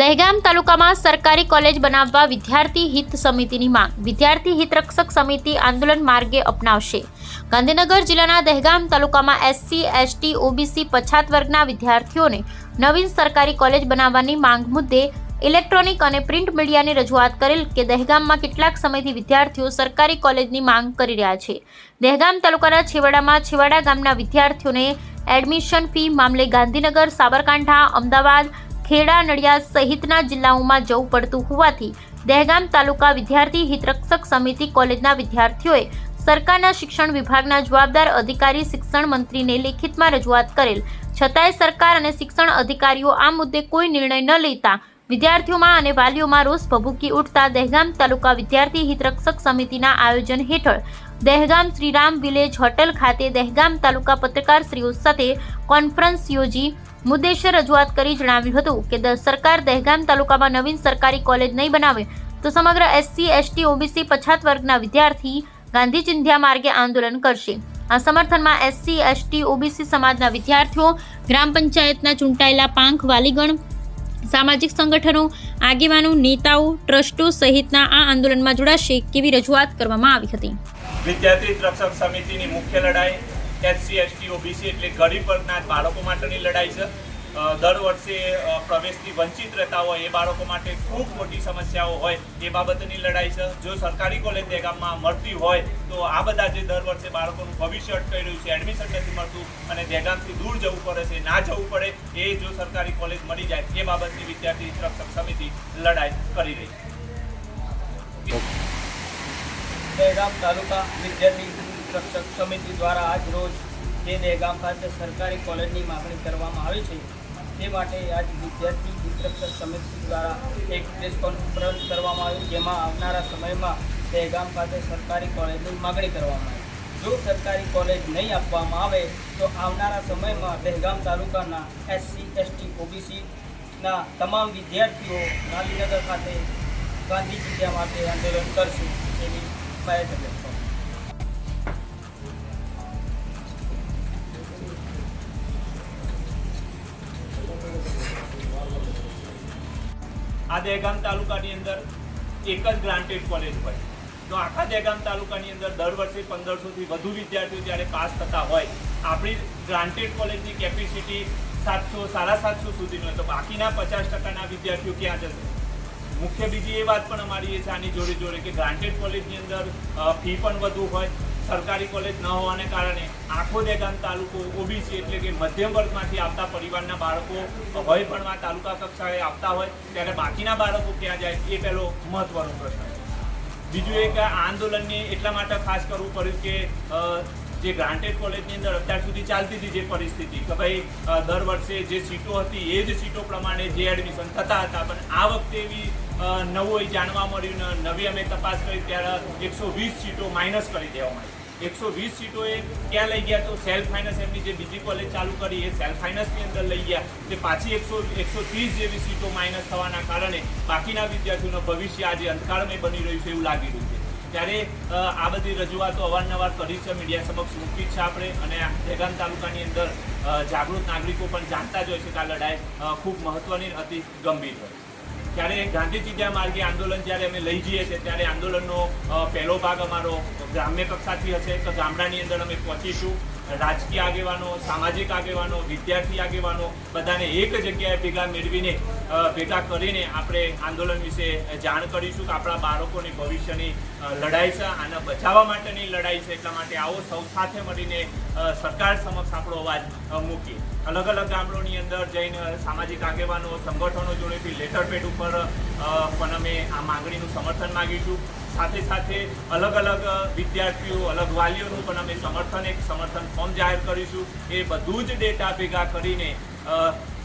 દહેગામ તાલુકામાં સરકારી કોલેજ બનાવવા વિદ્યાર્થી હિત સમિતિની માંગ. વિદ્યાર્થી હિત રક્ષક સમિતિ આંદોલન માર્ગે અપનાવશે. ગાંધીનગર જિલ્લાના દહેગામ તાલુકામાં એસસી, એસટી, ઓબીસી પછાત વર્ગના વિદ્યાર્થીઓને નવીન સરકારી કોલેજ બનાવવાની માંગ મુદ્દે ઇલેક્ટ્રોનિક અને પ્રિન્ટ મીડિયાને રજૂઆત કરેલ કે દહેગામમાં કેટલાક સમયથી વિદ્યાર્થીઓ સરકારી કોલેજની માંગ કરી રહ્યા છે. દહેગામ તાલુકાના છેવાડા ગામના વિદ્યાર્થીઓને એડમિશન ફી મામલે ગાંધીનગર, સાબરકાંઠા, અમદાવાદ, ખેડા, નડિયાદ સહિતના જિલ્લાઓમાં જવું પડતું હોવાથી દહેગામ તાલુકા વિદ્યાર્થી હિતરક્ષક સમિતિ કોલેજના વિદ્યાર્થીઓએ સરકારના શિક્ષણ વિભાગના જવાબદાર અધિકારી શિક્ષણ મંત્રીને લેખિતમાં રજૂઆત કરેલ છતાંય સરકાર અને શિક્ષણ અધિકારીઓ આ મુદ્દે કોઈ નિર્ણય ન લેતા વિદ્યાર્થીઓમાં અને વાલીઓમાં રોષ ભભૂકી ઉઠતા દહેગામ તાલુકા વિદ્યાર્થી હિતરક્ષક સમિતિના આયોજન હેઠળ દહેગામ શ્રીરામ વિલેજ હોટેલ ખાતે દહેગામ તાલુકા પત્રકારશ્રીઓ સાથે કોન્ફરન્સ યોજી મુદ્દેસર રજૂઆત કરી જણાવ્યું હતું કે સરકાર દહેગામ તાલુકામાં નવીન સરકારી કોલેજ નહીં બનાવે તો સમગ્ર એસસી, એસટી, ઓબીસી પછાત વર્ગના વિદ્યાર્થી ગાંધી ચિંધ્યા માર્ગે આંદોલન કરશે. આ સમર્થનમાં એસસી, એસટી, ઓબીસી સમાજના વિદ્યાર્થીઓ, ગ્રામ પંચાયતના ચૂંટાયેલા પાંખ વાલીગણ, સામાજિક સંગઠનો, આગેવાનો, નેતાઓ, ટ્રસ્ટો સહિતના આ આંદોલનમાં જોડાશે કેવી રજૂઆત કરવામાં આવી હતી. વિદ્યાર્થી રક્ષક સમિતિની મુખ્ય લડાઈ એસસી, એસટી, ઓબીસી એટલે ગરીબ વર્ગના બાળકો માટેની લડાઈ છે. દર વર્ષે પ્રવેશથી વંચિત રહેતા હોય એ બાળકો માટે ખૂબ મોટી સમસ્યાઓ હોય એ બાબતની લડાઈ છે. જો સરકારી કોલેજ દહેગામમાં મળતી હોય તો આ બધા જે દર વર્ષે બાળકોનું ભવિષ્ય અટકાઈ રહ્યું છે, એડમિશન નથી મળતું અને દહેગામથી દૂર જવું પડે છે, ના જવું પડે, એ જો સરકારી કોલેજ મળી જાય એ બાબતની વિદ્યાર્થી રક્ષક સમિતિ લડાઈ કરી રહી છે. દહેગામ તાલુકા વિદ્યાર્થી રક્ષક સમિતિ દ્વારા આજ રોજ જે દહેગામ ખાતે સરકારી કોલેજની માગણી કરવામાં આવી છે તે માટે આજ વિદ્યાર્થી હિતરક્ષક સમિતિ દ્વારા એક પ્રેસ કોન્ફરન્સ કરવામાં આવી, જેમાં આવનારા સમયમાં દહેગામ ખાતે સરકારી કોલેજની માગણી કરવામાં આવી. જો સરકારી કોલેજ નહીં આપવામાં આવે તો આવનારા સમયમાં દહેગામ તાલુકાના એસસી, એસટી, ઓબીસીના તમામ વિદ્યાર્થીઓ ગાંધીનગર ખાતે ગાંધી ચિંધ્યા માટે આંદોલન કરશે એવી માહિતી આપવામાં. આ દહેગામ તાલુકાની અંદર એક જ ગ્રાન્ટેડ કોલેજ હોય તો આખા દહેગામ તાલુકાની અંદર દર વર્ષે 1500થી વધુ વિદ્યાર્થીઓ જ્યારે પાસ થતા હોય, આપણી ગ્રાન્ટેડ કોલેજની કેપેસિટી 700, 750 સુધીની હોય તો બાકીના 50% વિદ્યાર્થીઓ ક્યાં જશે? મુખ્ય બીજી એ વાત પણ અમારી એ છે આની જોડે કે ગ્રાન્ટેડ કોલેજની અંદર ફી પણ વધુ હોય. સરકારી કોલેજ ન હોવાને કારણે આખો દહેગામ તાલુકો ઓબીસી એટલે કે મધ્યમ વર્ગમાંથી આવતા પરિવારના બાળકો હોય ભણવા તાલુકા કક્ષાએ આવતા હોય ત્યારે બાકીના બાળકો ક્યાં જાય એ પહેલો મહત્વનો પ્રશ્ન છે. બીજું એક આંદોલનને એટલા માટે ખાસ કરવું પડ્યું કે જે ગ્રાન્ટેડ કોલેજની અંદર અત્યાર સુધી ચાલતી હતી જે પરિસ્થિતિ કે ભાઈ દર વર્ષે જે સીટો હતી એ જ સીટો પ્રમાણે જે એડમિશન થતા હતા, પણ આ વખતે એવી નવું જાણવા મળ્યું, નવી અમે તપાસ કરી ત્યારે 120 સીટો માઇનસ કરી દેવામાં આવી. 120 સીટો એ ક્યાં લઈ ગયા? તો સેલ્ફ ફાઇનાન્સ એમની જે બીજી કોલેજ ચાલુ કરી એ સેલ્ફ ફાઇનાન્સની અંદર લઈ ગયા. તે પાછી 130 જેવી સીટો માઇનસ થવાના કારણે બાકીના વિદ્યાર્થીઓનું ભવિષ્ય આજે અંધકારમય બની રહ્યું છે એવું લાગી રહ્યું છે. ત્યારે આ બધી રજૂઆતો અવારનવાર કરી છે, મીડિયા સમક્ષ મૂકી છે આપણે, અને દહેગામ તાલુકાની અંદર જાગૃત નાગરિકો પણ જાણતા જ હોય છે કે આ લડાઈ ખૂબ મહત્વની અતિ ગંભીર હોય. ત્યારે ગાંધી ચિંધ્યા માર્ગે આંદોલન જ્યારે અમે લઈ જઈએ છીએ ત્યારે આંદોલનનો પહેલો ભાગ અમારો ગ્રામ્ય કક્ષાથી હશે તો ગામડાની અંદર અમે પહોંચીશું. રાજકીય આગેવાનો, સામાજિક આગેવાનો, વિદ્યાર્થી આગેવાનો બધાને એક જગ્યાએ ભેગા કરીને આપણે આંદોલન વિશે જાણ કરીશું કે આપણા બાળકોની ભવિષ્યની લડાઈ છે, આને બચાવવા માટેની લડાઈ છે. એટલા માટે આવો સૌ સાથે મળીને સરકાર સમક્ષ આપણો અવાજ મૂકીએ. અલગ અલગ ગામડોની અંદર જઈને સામાજિક આગેવાનો, સંગઠનો જોડેથી લેટર પેડ ઉપર પણ અમે આ માંગણીનું સમર્થન માગીશું. સાથે સાથે અલગ અલગ વિદ્યાર્થીઓ, અલગ વાલીઓનું પણ અમે સમર્થન ફોર્મ જાહેર કરીશું. એ બધું જ ડેટા ભેગા કરીને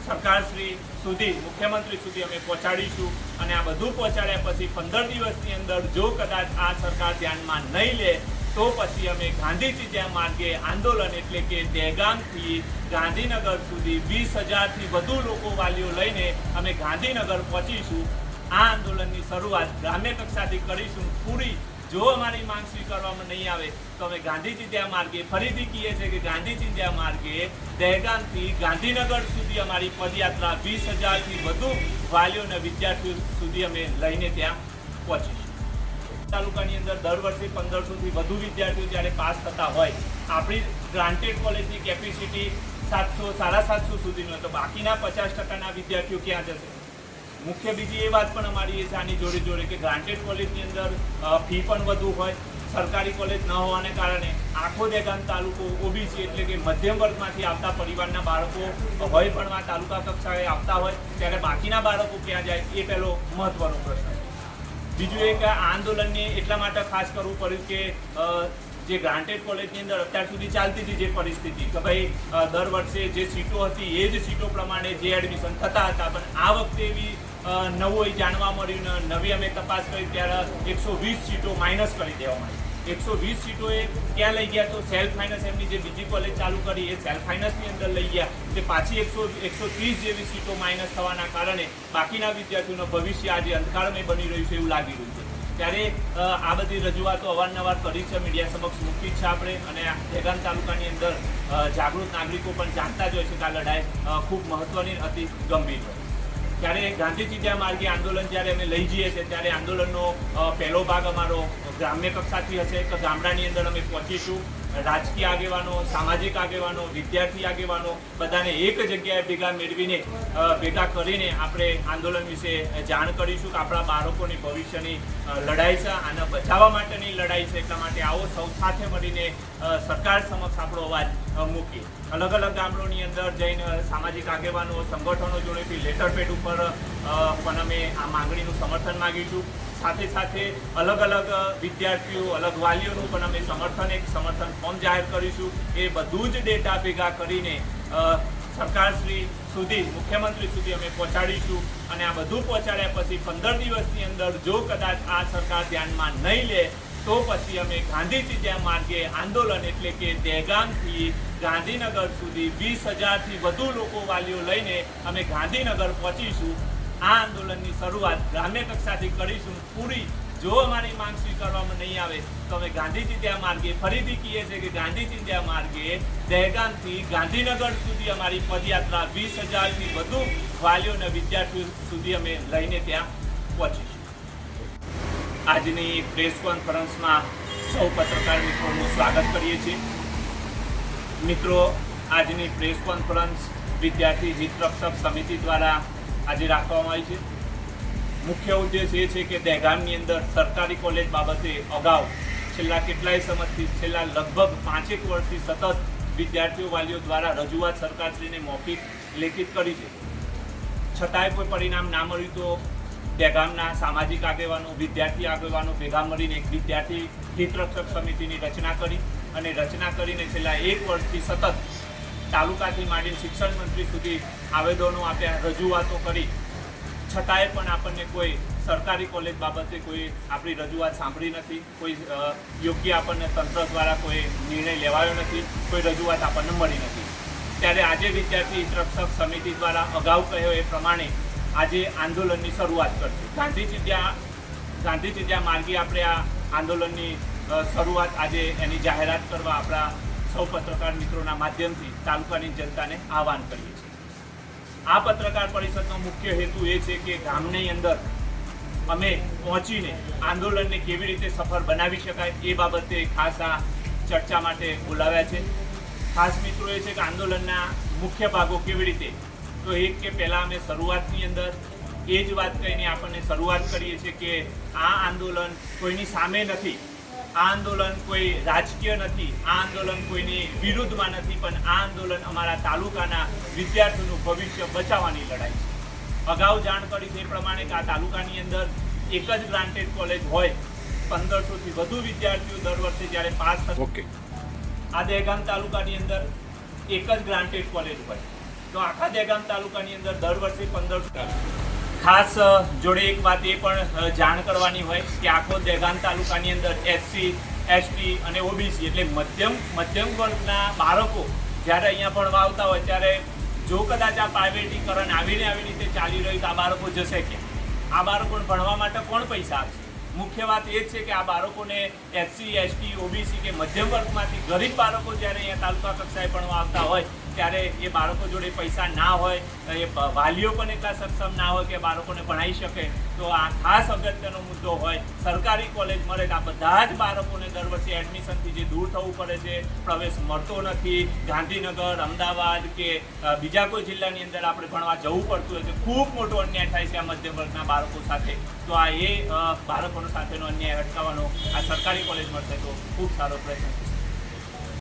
સરકારશ્રી સુધી, મુખ્યમંત્રી સુધી અમે પહોંચાડીશું. અને આ બધું પહોંચાડ્યા પછી 15 દિવસની અંદર જો કદાચ આ સરકાર ધ્યાનમાં નહીં લે તો પછી અમે ગાંધી ચિંધ્યા માર્ગે આંદોલન એટલે કે દહેગામથી ગાંધીનગર સુધી 20,000થી વધુ લોકો વાલીઓ લઈને અમે ગાંધીનગર પહોંચીશું. આ આંદોલનની શરૂઆત ગ્રામ્ય કક્ષાથી કરીશું. પૂરી જો અમારી માંગ સ્વીકારવામાં નહીં આવે તો અમે ગાંધી ચિંધ્યા માર્ગે ફરીથી કહીએ છીએ કે ગાંધી ચિંધ્યા માર્ગે દહેગામથી ગાંધીનગર સુધી અમારી પદયાત્રા 20,000થી વધુ વાલીઓ અને વિદ્યાર્થીઓ સુધી અમે લઈને ત્યાં પહોંચીશું. તાલુકાની અંદર દર વર્ષે 1500થી વધુ વિદ્યાર્થીઓ જ્યારે પાસ થતા હોય, આપણી ગ્રાન્ટેડ કોલેજની કેપેસિટી 700-750 સુધીનો, તો બાકીના 50% વિદ્યાર્થીઓ ક્યાં જશે? મુખ્ય બીજી એ વાત પણ અમારી એ છે આની જોડે જોડે કે ગ્રાન્ટેડ કોલેજની અંદર ફી પણ વધુ હોય. સરકારી કોલેજ ન હોવાને કારણે આખો દહેગામ તાલુકો ઓબીસી એટલે કે મધ્યમ વર્ગમાંથી આવતા પરિવારના બાળકો હોય પણ તાલુકા કક્ષાએ આવતા હોય ત્યારે બાકીના બાળકો ક્યાં જાય એ પહેલો મહત્વનો પ્રશ્ન. બીજું એક આંદોલનને એટલા માટે ખાસ કરવું પડ્યું કે જે ગ્રાન્ટેડ કોલેજની અંદર અત્યાર સુધી ચાલતી હતી જે પરિસ્થિતિ કે ભાઈ દર વર્ષે જે સીટો હતી એ જ સીટો પ્રમાણે જે એડમિશન થતા હતા, પણ આ વખતે એવી નવું જાણવા મળ્યું, નવી અમે તપાસ કરી ત્યારે 120 સીટો માઇનસ કરી દેવામાં આવી. 120 સીટો એ ક્યાં લઈ ગયા? તો સેલ્ફ ફાઇનાન્સ એમની જે બીજી કોલેજ ચાલુ કરી એ સેલ્ફ ફાઇનાન્સની અંદર લઈ ગયા, તે પાછી 130 જેવી સીટો માઇનસ થવાના કારણે બાકીના વિદ્યાર્થીઓનું ભવિષ્ય આજે અંધકારમય બની રહ્યું છે એવું લાગી રહ્યું છે. ત્યારે આ બધી રજૂઆતો અવારનવાર કરી છે, મીડિયા સમક્ષ મૂકી છે આપણે, અને દહેગામ તાલુકાની અંદર જાગૃત નાગરિકો પણ જાણતા જ હોય છે કે આ લડાઈ ખૂબ મહત્વની અતિ ગંભીર હોય. ત્યારે ગાંધી ચિંધ્યા માર્ગે આંદોલન જ્યારે અમે લઈ જઈએ છીએ ત્યારે આંદોલનનો પહેલો ભાગ અમારો ગ્રામ્ય કક્ષાથી હશે કે ગામડાની અંદર અમે પહોંચીશું. રાજકીય આગેવાનો, સામાજિક આગેવાનો, વિદ્યાર્થી આગેવાનો બધાને એક જગ્યાએ ભેગા કરીને આપણે આંદોલન વિશે જાણ કરીશું કે આપણા બાળકોની ભવિષ્યની લડાઈ છે, આને બચાવવા માટેની લડાઈ છે. એટલા માટે આવો સૌ સાથે મળીને સરકાર સમક્ષ આપણો અવાજ મૂકીએ. અલગ અલગ ગામડોની અંદર જઈને સામાજિક આગેવાનો, સંગઠનો જોડેથી લેટર પેડ ઉપર પણ અમે આ માંગણીનું સમર્થન માગીશું. સાથે સાથે અલગ અલગ વિદ્યાર્થીઓ, અલગ વાલીઓનું પણ અમે સમર્થન ફોર્મ જાહેર કરીશું. એ બધું જ ડેટા ભેગા કરીને સરકારશ્રી સુધી, મુખ્યમંત્રી સુધી અમે પહોંચાડીશું. અને આ બધું પહોંચાડ્યા પછી 15 દિવસની અંદર જો કદાચ આ સરકાર ધ્યાનમાં નહીં લે તો પછી અમે ગાંધી ચિંધ્યા માર્ગે આંદોલન એટલે કે દહેગામથી ગાંધીનગર સુધી 20,000થી વધુ લોકો વાલીઓ લઈને અમે ગાંધીનગર પહોંચીશું. આ આંદોલનની શરૂઆત ગ્રામ્ય કક્ષાથી કરીશું. પૂરી જો અમારી માંગ સ્વીકારવામાં નહીં આવે તો અમે ગાંધી ચિંધ્યા માર્ગે ફરીથી કહીએ છીએ કે ગાંધી ચિંધ્યા માર્ગે દહેગામથી ગાંધીનગર સુધી અમારી પદયાત્રા 20,000થી વધુ વાલીઓ અને વિદ્યાર્થીઓ સુધી અમે લઈને ત્યાં પહોંચીશું. આજની પ્રેસ કોન્ફરન્સમાં સૌ પત્રકાર મિત્રોનું સ્વાગત કરીએ છીએ. મિત્રો, આજની પ્રેસ કોન્ફરન્સ વિદ્યાર્થી હિતરક્ષક સમિતિ દ્વારા આજે રાખવામાં આવી છે. મુખ્ય ઉદ્દેશ એ છે કે દહેગામની અંદર સરકારી કોલેજ બાબતે અગાઉ છેલ્લા કેટલાય સમયથી, છેલ્લા લગભગ 5 વર્ષથી સતત વિદ્યાર્થીઓ વાલીઓ દ્વારા રજૂઆત સરકારશ્રીને મૌખિક લેખિત કરી છે. છતાંય કોઈ પરિણામ ના મળ્યું તો દહેગામના સામાજિક આગેવાનો, વિદ્યાર્થી આગેવાનો ભેગા મળીને એક વિદ્યાર્થી હિતરક્ષક સમિતિની રચના કરી અને રચના કરીને છેલ્લા 1 વર્ષથી સતત તાલુકાથી માંડીને શિક્ષણ મંત્રી સુધી આવેદનો આપ્યા, રજૂઆતો કરી, છતાંય પણ આપણને કોઈ સરકારી કોલેજ બાબતે કોઈ આપણી રજૂઆત સાંભળી નથી. કોઈ યોગ્ય આપણને તંત્ર દ્વારા કોઈ નિર્ણય લેવાયો નથી, કોઈ રજૂઆત આપણને મળી નથી. ત્યારે આજે વિદ્યાર્થી હિતરક્ષક સમિતિ દ્વારા અગાઉ કહ્યો એ પ્રમાણે આજે આંદોલનની શરૂઆત કરશે. ગાંધી ચિંધ્યા માર્ગે આપણે આ આંદોલનની શરૂઆત આજે એની જાહેરાત કરવા આપણા સૌ પત્રકાર મિત્રોના માધ્યમથી તાલુકાની જનતાને આહવાન કરીએ છીએ. આ પત્રકાર પરિષદનો મુખ્ય હેતુ એ છે કે ગામની અંદર અમે પહોંચીને આંદોલનને કેવી રીતે સફળ બનાવી શકાય એ બાબતે ખાસ આ ચર્ચા માટે બોલાવ્યા છે. ખાસ મિત્રો એ છે કે આંદોલનના મુખ્ય ભાગો કેવી રીતે, તો એક કે પહેલાં અમે શરૂઆતની અંદર એ જ વાત કહીને આપણને શરૂઆત કરીએ છીએ કે આ આંદોલન કોઈની સામે નથી, આ આંદોલન કોઈ રાજકીય નથી, આ આંદોલન કોઈની વિરુદ્ધમાં નથી, પણ આ આંદોલન અમારા તાલુકાના વિદ્યાર્થીઓનું ભવિષ્ય બચાવવાની લડાઈ છે. અગાઉ જાણ કરી તે પ્રમાણે કે આ તાલુકાની અંદર એક જ ગ્રાન્ટેડ કોલેજ હોય, 1500થી વધુ વિદ્યાર્થીઓ દર વર્ષે જ્યારે પાસ થશે. આ દહેગામ તાલુકાની અંદર એક જ ગ્રાન્ટેડ કોલેજ હોય તો આખા દહેગામ તાલુકાની અંદર દર વર્ષે 1500. ખાસ જોડે એક વાત એ પણ જાણ કરવાની હોય કે આખો દહેગામ તાલુકાની અંદર SC, ST અને OBC એટલે મધ્યમ વર્ગના બાળકો જ્યારે અહીંયા ભણવા આવતા હોય ત્યારે જો કદાચ આ પ્રાઇવેટીકરણ આવી રીતે ચાલી રહ્યું તો આ બાળકો જશે ક્યાં? આ બાળકોને ભણવા માટે કોણ પૈસા આપશે? મુખ્ય વાત એ છે કે આ બાળકોને એસસી એસટી ઓબીસી કે મધ્યમ વર્ગમાંથી ગરીબ બાળકો જ્યારે અહીંયા તાલુકા કક્ષાએ ભણવા આવતા હોય ત્યારે એ બાળકો જોડે પૈસા ના હોય, એ વાલીઓ પણ એટલા સક્ષમ ના હોય કે બાળકોને ભણાવી શકે. તો આ ખાસ અગત્યનો મુદ્દો હોય. સરકારી કોલેજ મળે તો આ બધા જ બાળકોને દર વર્ષે એડમિશનથી જે દૂર થવું પડે છે, પ્રવેશ મળતો નથી, ગાંધીનગર, અમદાવાદ કે બીજા કોઈ જિલ્લાની અંદર આપણે ભણવા જવું પડતું હોય છે. ખૂબ મોટો અન્યાય થાય છે આ મધ્યમ વર્ગના બાળકો સાથે. તો આ બાળકોનો સાથેનો અન્યાય અટકાવવાનો આ સરકારી કોલેજ મળશે તો ખૂબ સારો પ્રયત્ન છે.